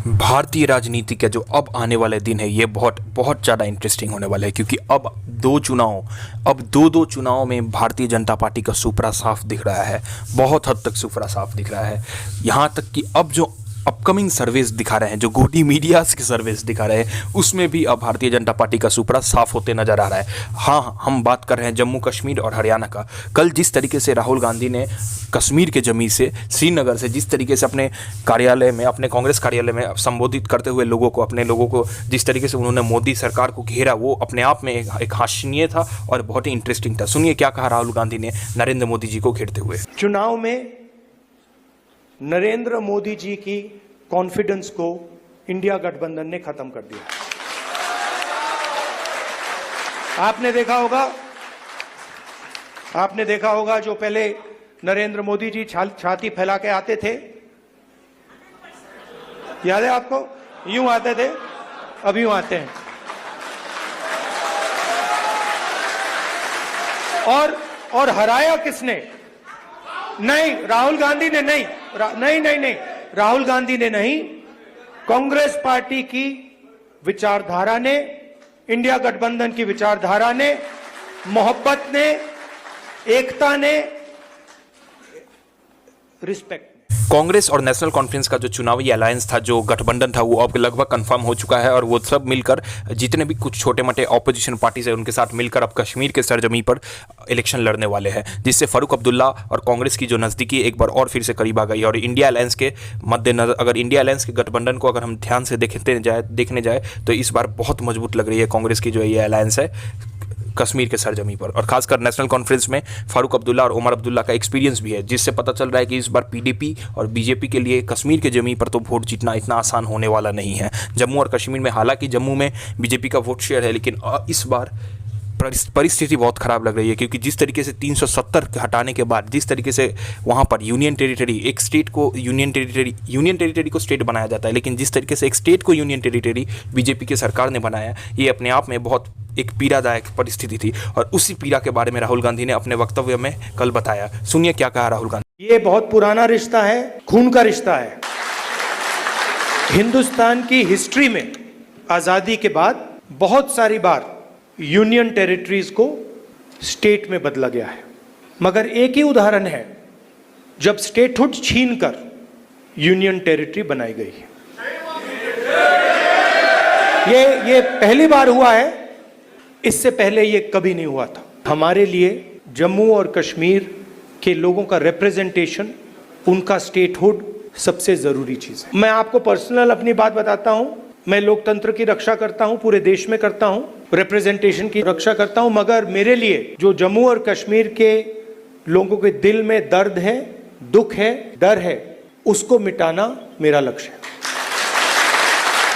भारतीय राजनीति का जो अब आने वाले दिन है ये बहुत बहुत ज़्यादा इंटरेस्टिंग होने वाला है, क्योंकि अब दो चुनाव में भारतीय जनता पार्टी का सुपड़ा साफ दिख रहा है। बहुत हद तक सुपड़ा साफ दिख रहा है। यहाँ तक कि अब जो अपकमिंग सर्वेस दिखा रहे हैं, जो गोदी मीडियाज़ के सर्वेस दिखा रहे हैं, उसमें भी अब भारतीय जनता पार्टी का सुपड़ा साफ होते नजर आ रहा है। हाँ, हम बात कर रहे हैं जम्मू कश्मीर और हरियाणा का। कल जिस तरीके से राहुल गांधी ने कश्मीर के ज़मीन से, श्रीनगर से, जिस तरीके से अपने कार्यालय में, अपने कांग्रेस कार्यालय में संबोधित करते हुए अपने लोगों को जिस तरीके से उन्होंने मोदी सरकार को घेरा, वो अपने आप में एक हास्यनीय था और बहुत ही इंटरेस्टिंग था। सुनिए क्या कहा राहुल गांधी ने नरेंद्र मोदी जी को घेरते हुए। चुनाव में नरेंद्र मोदी जी की कॉन्फिडेंस को इंडिया गठबंधन ने खत्म कर दिया। आपने देखा होगा जो पहले नरेंद्र मोदी जी छाती फैला के आते थे, याद है आपको? यूं आते थे, अब यूं आते हैं। और हराया किसने? नहीं, राहुल गांधी ने नहीं, राहुल गांधी ने नहीं, कांग्रेस पार्टी की विचारधारा ने, इंडिया गठबंधन की विचारधारा ने, मोहब्बत ने, एकता ने, रिस्पेक्ट। कांग्रेस और नेशनल कॉन्फ्रेंस का जो चुनावी अलायंस था, जो गठबंधन था, वो अब लगभग कंफर्म हो चुका है और वो सब मिलकर जितने भी कुछ छोटे मोटे ऑपोजिशन पार्टीज है उनके साथ मिलकर अब कश्मीर के सरजमी पर इलेक्शन लड़ने वाले हैं, जिससे फारूक अब्दुल्ला और कांग्रेस की जो नज़दीकी एक बार और फिर से करीब आ गई। और इंडिया अलायंस के मद्देनजर, अगर इंडिया अलायंस के गठबंधन को अगर हम ध्यान से देखने जाए तो इस बार बहुत मजबूत लग रही है कांग्रेस की जो ये अलायंस है कश्मीर के सरजमी पर। और खासकर नेशनल कॉन्फ्रेंस में फारूक अब्दुल्ला और उमर अब्दुल्ला का एक्सपीरियंस भी है, जिससे पता चल रहा है कि इस बार पीडीपी और बीजेपी के लिए कश्मीर के जमीन पर तो वोट जीतना इतना आसान होने वाला नहीं है। जम्मू और कश्मीर में, हालांकि जम्मू में बीजेपी का वोट शेयर है, लेकिन इस बार परिस्थिति बहुत ख़राब लग रही है, क्योंकि जिस तरीके से 370 हटाने के बाद जिस तरीके से वहाँ पर यूनियन टेरिटरी, एक स्टेट को यूनियन टेरिटरी को स्टेट बनाया जाता है, लेकिन जिस तरीके से एक स्टेट को यूनियन टेरिटरी बीजेपी की सरकार ने बनाया, ये अपने आप में बहुत एक पीड़ादायक परिस्थिति थी। और उसी पीड़ा के बारे में राहुल गांधी ने अपने वक्तव्य में कल बताया। सुनिए क्या कहा राहुल गांधी। ये बहुत पुराना रिश्ता है, खून का रिश्ता है। हिंदुस्तान की हिस्ट्री में आज़ादी के बाद बहुत सारी बार यूनियन टेरिटरीज को स्टेट में बदला गया है, मगर एक ही उदाहरण है जब स्टेटहुड छीनकर यूनियन टेरिटरी बनाई गई है। ये पहली बार हुआ है, इससे पहले ये कभी नहीं हुआ था। हमारे लिए जम्मू और कश्मीर के लोगों का रिप्रेजेंटेशन, उनका स्टेटहुड सबसे जरूरी चीज है। मैं आपको पर्सनल अपनी बात बताता हूं, मैं लोकतंत्र की रक्षा करता हूं, पूरे देश में करता हूं, रिप्रेजेंटेशन की रक्षा करता हूं, मगर मेरे लिए जो जम्मू और कश्मीर के लोगों के दिल में दर्द है, दुख है, डर है, उसको मिटाना मेरा लक्ष्य है।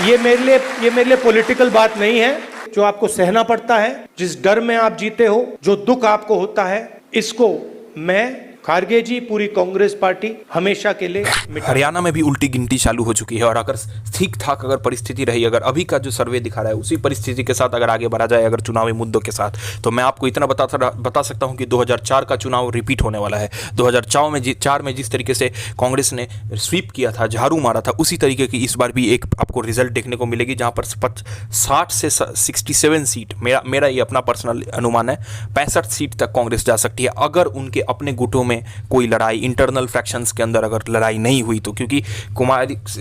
ये मेरे लिए पॉलिटिकल बात नहीं है जो आपको सहना पड़ता है, जिस डर में आप जीते हो, जो दुख आपको होता है, इसको मैं, खारगे जी, पूरी कांग्रेस पार्टी हमेशा के लिए। हरियाणा में भी उल्टी गिनती चालू हो चुकी है, और अगर ठीक ठाक अगर परिस्थिति रही, अगर अभी का जो सर्वे दिखा रहा है उसी परिस्थिति के साथ अगर आगे बढ़ा जाए, अगर चुनावी मुद्दों के साथ, तो मैं आपको इतना बता सकता हूं कि 2004 का चुनाव रिपीट होने वाला है। 2004 में जिस तरीके से कांग्रेस ने स्वीप किया था, झाड़ू मारा था, उसी तरीके की इस बार भी एक आपको रिजल्ट देखने को मिलेगी, जहां पर 60 से 67 सीट, मेरा ये अपना पर्सनल अनुमान है, 65 सीट तक कांग्रेस जा सकती है, अगर उनके अपने गुटों में कोई लड़ाई, इंटरनल फ्रैक्शंस के अंदर अगर लड़ाई नहीं हुई तो। क्योंकि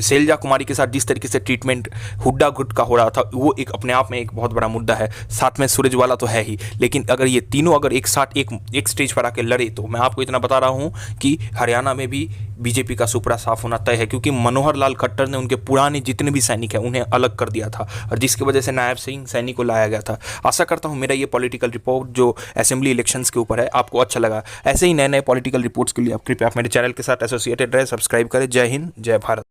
शैलजा कुमारी के साथ जिस तरीके से ट्रीटमेंट हुड्डा गुट का हो रहा था, वो एक अपने आप में एक बहुत बड़ा मुद्दा है। साथ में सुरजवाला तो है ही, लेकिन अगर ये तीनों अगर एक साथ एक स्टेज पर आके लड़े, तो मैं आपको इतना बता रहा हूं कि हरियाणा में भी बीजेपी का सुपड़ा साफ होना तय है, क्योंकि मनोहर लाल खट्टर ने उनके पुराने जितने भी सैनिक हैं उन्हें अलग कर दिया था, और जिसकी वजह से नायब सिंह सैनी को लाया गया था। आशा करता हूं मेरा ये पॉलिटिकल रिपोर्ट जो असेंबली इलेक्शंस के ऊपर है आपको अच्छा लगा। ऐसे ही नए नए पॉलिटिकल रिपोर्ट्स के लिए आप कृपया मेरे चैनल के साथ एसोसिएटेड रहे, सब्सक्राइब करें। जय हिंद, जय भारत।